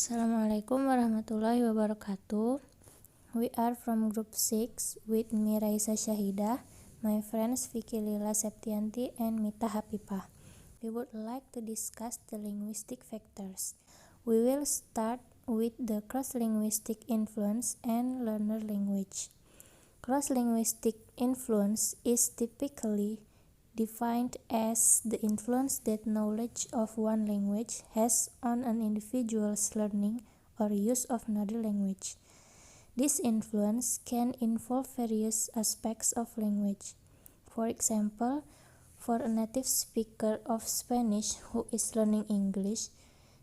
Assalamualaikum warahmatullahi wabarakatuh. We are from group 6 with me Raisa Syahidah, my friends Vicky Lila Septianti and Mita Hapipah. We would like to discuss the linguistic factors. We will start with the cross-linguistic influence and learner language. Cross-linguistic influence is typically defined as the influence that knowledge of one language has on an individual's learning or use of another language. This influence can involve various aspects of language. For example, for a native speaker of Spanish who is learning English,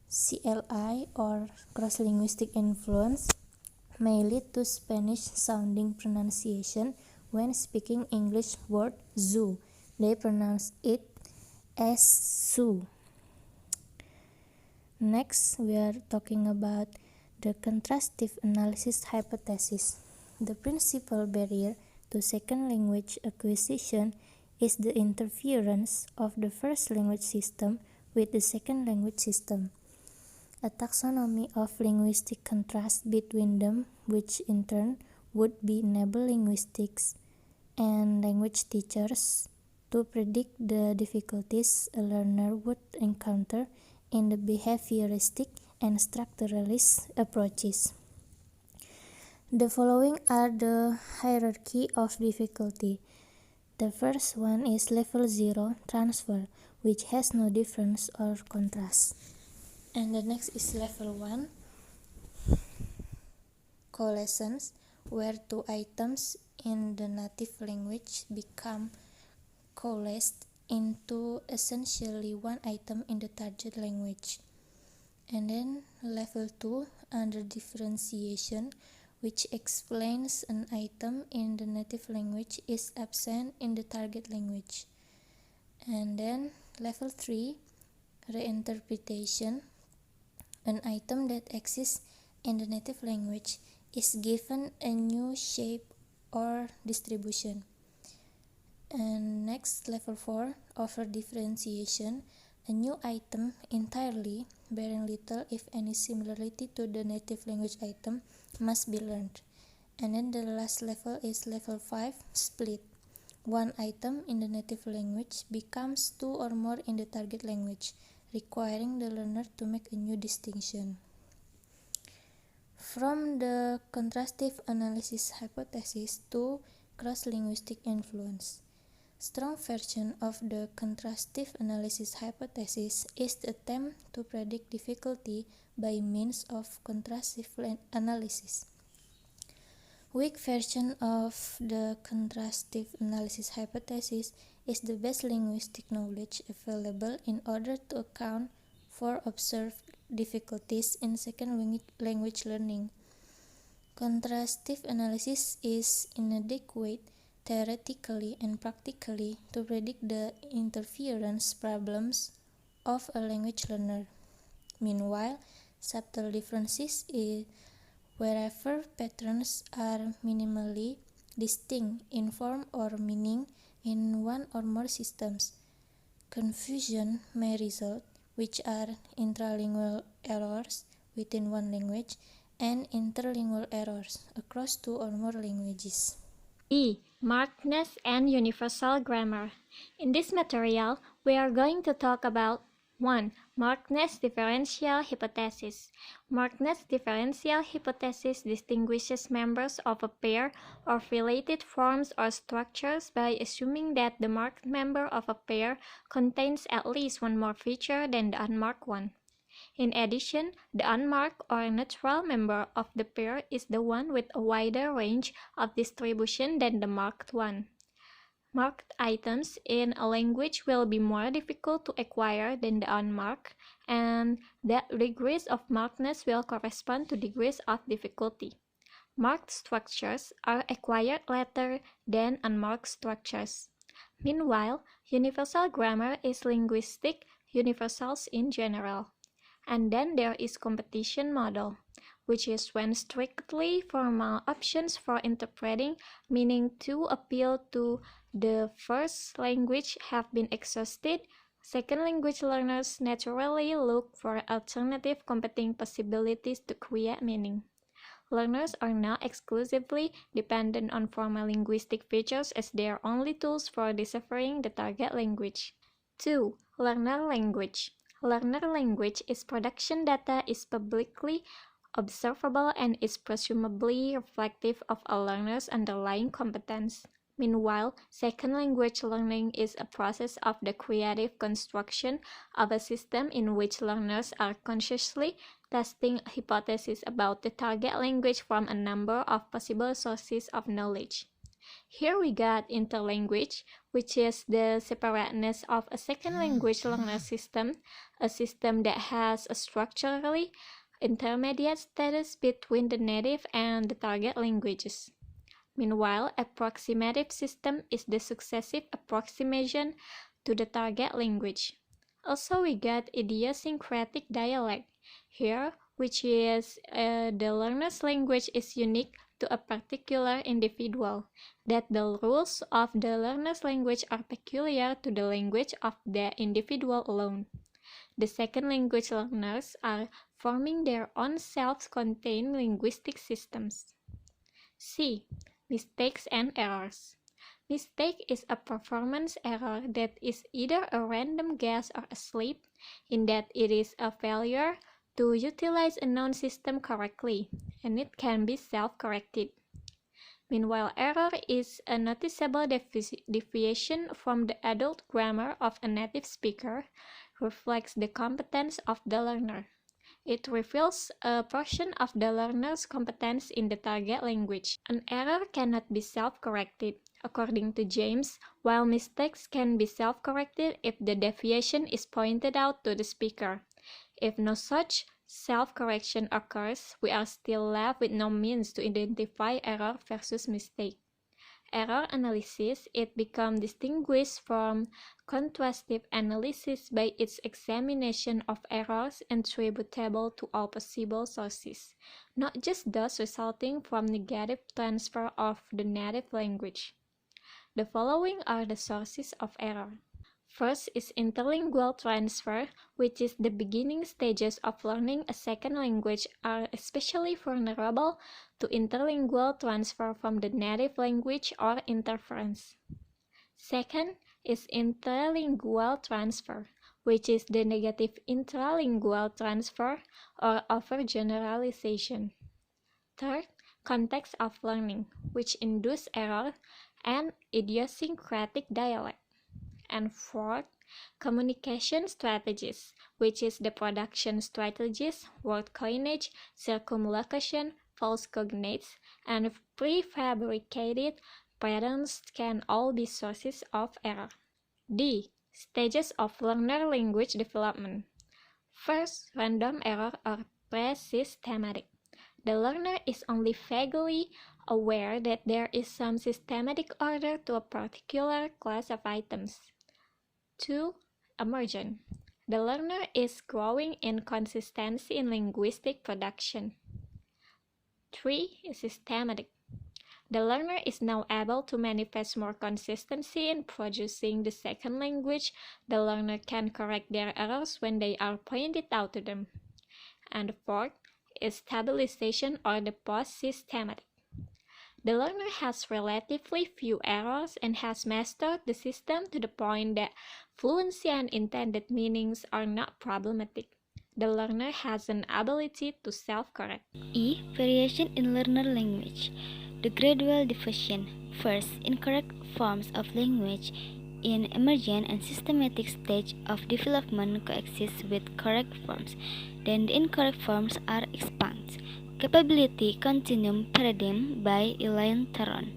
CLI or cross-linguistic influence may lead to Spanish-sounding pronunciation when speaking English word zoo. They pronounce it as su. Next, we are talking about the contrastive analysis hypothesis. The principal barrier to second language acquisition is the interference of the first language system with the second language system. A taxonomy of linguistic contrast between them, which in turn would be enable linguistics and language teachers to predict the difficulties a learner would encounter in the behavioristic and structuralist approaches. The following are the hierarchy of difficulty. The first one is level 0 transfer, which has no difference or contrast. And the next is level 1 coalescence, where two items in the native language become coalesced into essentially one item in the target language. And then level 2 under differentiation, which explains an item in the native language is absent in the target language. And then level 3 reinterpretation, an item that exists in the native language is given a new shape or distribution. And next, level 4, over differentiation, a new item entirely, bearing little if any similarity to the native language item, must be learned. And then the last level is level 5, split. One item in the native language becomes two or more in the target language, requiring the learner to make a new distinction. From the contrastive analysis hypothesis to cross-linguistic influence. Strong version of the contrastive analysis hypothesis is the attempt to predict difficulty by means of contrastive analysis. Weak version of the contrastive analysis hypothesis is the best linguistic knowledge available in order to account for observed difficulties in second language learning. Contrastive analysis is inadequate theoretically and practically to predict the interference problems of a language learner. Meanwhile, subtle differences wherever patterns are minimally distinct in form or meaning in one or more systems. Confusion may result, which are intralingual errors within one language and interlingual errors across two or more languages. B. Markedness and universal grammar. In this material, we are going to talk about 1. Markedness differential hypothesis. Markedness differential hypothesis distinguishes members of a pair of related forms or structures by assuming that the marked member of a pair contains at least one more feature than the unmarked one. In addition, the unmarked or neutral member of the pair is the one with a wider range of distribution than the marked one. Marked items in a language will be more difficult to acquire than the unmarked, and that degrees of markedness will correspond to degrees of difficulty. Marked structures are acquired later than unmarked structures. Meanwhile, universal grammar is linguistic universals in general. And then there is competition model, which is when strictly formal options for interpreting meaning to appeal to the first language have been exhausted, Second language learners naturally look for alternative competing possibilities to create meaning. Learners are not exclusively dependent on formal linguistic features as their only tools for deciphering the target language. 2. Learner language. Learner language is production data is publicly observable and is presumably reflective of a learner's underlying competence. Meanwhile, second language learning is a process of the creative construction of a system in which learners are consciously testing hypotheses about the target language from a number of possible sources of knowledge. Here we got interlanguage, which is the separateness of a second language learner system, a system that has a structurally intermediate status between the native and the target languages. Meanwhile, approximative system is the successive approximation to the target language. Also, we got idiosyncratic dialect here, which is the learner's language is unique to a particular individual, that the rules of the learner's language are peculiar to the language of the individual alone. The second language learners are forming their own self-contained linguistic systems. C. Mistakes and errors. Mistake is a performance error that is either a random guess or a slip, in that it is a failure to utilize a known system correctly, and it can be self-corrected. Meanwhile, error is a noticeable deviation from the adult grammar of a native speaker, reflects the competence of the learner. It reveals a portion of the learner's competence in the target language. An error cannot be self-corrected, according to James, while mistakes can be self-corrected if the deviation is pointed out to the speaker. If no such self-correction occurs, we are still left with no means to identify error versus mistake. Error analysis, it becomes distinguished from contrastive analysis by its examination of errors attributable to all possible sources, not just those resulting from negative transfer of the native language. The following are the sources of error. First is interlingual transfer, which is the beginning stages of learning a second language are especially vulnerable to interlingual transfer from the native language or interference. Second is intralingual transfer, which is the negative intralingual transfer or overgeneralization. Third, context of learning, which induce error and idiosyncratic dialect. And fourth, communication strategies, which is the production strategies, word coinage, circumlocution, false cognates, and prefabricated patterns can all be sources of error. D. Stages of learner language development. First, random error or pre-systematic. The learner is only vaguely aware that there is some systematic order to a particular class of items. 2. Emergent. The learner is growing in consistency in linguistic production. 3. Systematic. The learner is now able to manifest more consistency in producing the second language. The learner can correct their errors when they are pointed out to them. And 4th is stabilization or the post-systematic. The learner has relatively few errors and has mastered the system to the point that fluency and intended meanings are not problematic. The learner has an ability to self-correct. E. Variation in learner language. The gradual diffusion. First, incorrect forms of language in emergent and systematic stage of development coexist with correct forms. Then the incorrect forms are expunged. Capability Continuum Paradigm by Elaine Theron.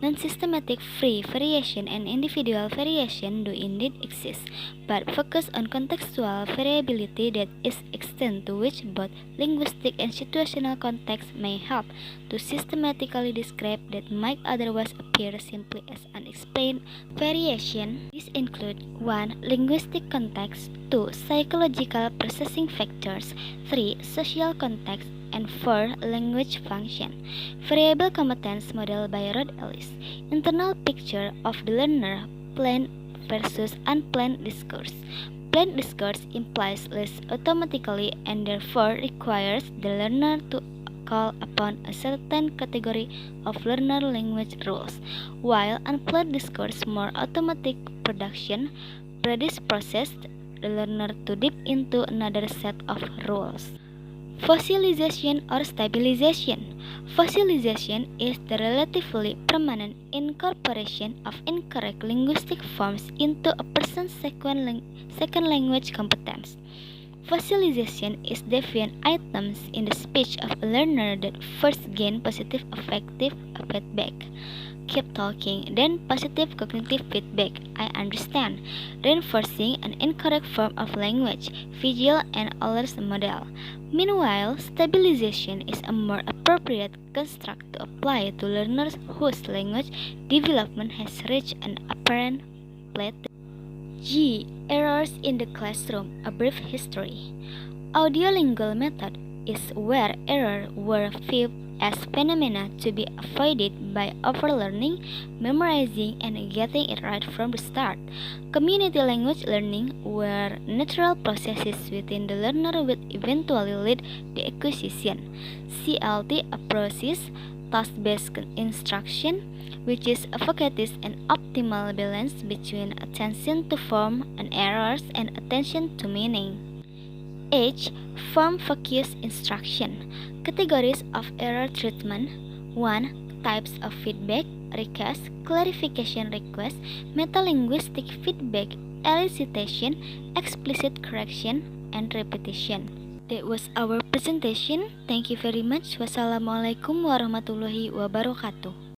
Non-systematic free variation and individual variation do indeed exist, but focus on contextual variability, that is, extent to which both linguistic and situational context may help to systematically describe that might otherwise appear simply as unexplained variation. These include 1. Linguistic context, 2. Psychological processing factors, 3. Social context, and 4. Language function. Variable competence model by Rod Ellis. Internal picture of the learner, plan versus unplanned discourse. Planned discourse implies less automatically and therefore requires the learner to call upon a certain category of learner language rules, while unplanned discourse more automatic production predisposes the learner to dip into another set of rules. Fossilization or stabilization. Fossilization is the relatively permanent incorporation of incorrect linguistic forms into a person's second language competence. Fossilization is defiant items in the speech of a learner that first gain positive affective feedback. Keep talking, then positive cognitive feedback. I understand, reinforcing an incorrect form of language, visual and Euler's model. Meanwhile, stabilization is a more appropriate construct to apply to learners whose language development has reached an apparent plateau. G. Errors in the classroom, a brief history. Audiolingual method is where errors were viewed as phenomena to be avoided by overlearning, memorizing, and getting it right from the start. Community language learning, where natural processes within the learner will eventually lead to acquisition. CLT approaches task-based instruction, which is advocates an optimal balance between attention to form and errors and attention to meaning. H. Form-focused instruction. Categories of error treatment. 1. Types of feedback, request, clarification request, metalinguistic feedback, elicitation, explicit correction, and repetition. That was our presentation. Thank you very much. Wassalamualaikum warahmatullahi wabarakatuh.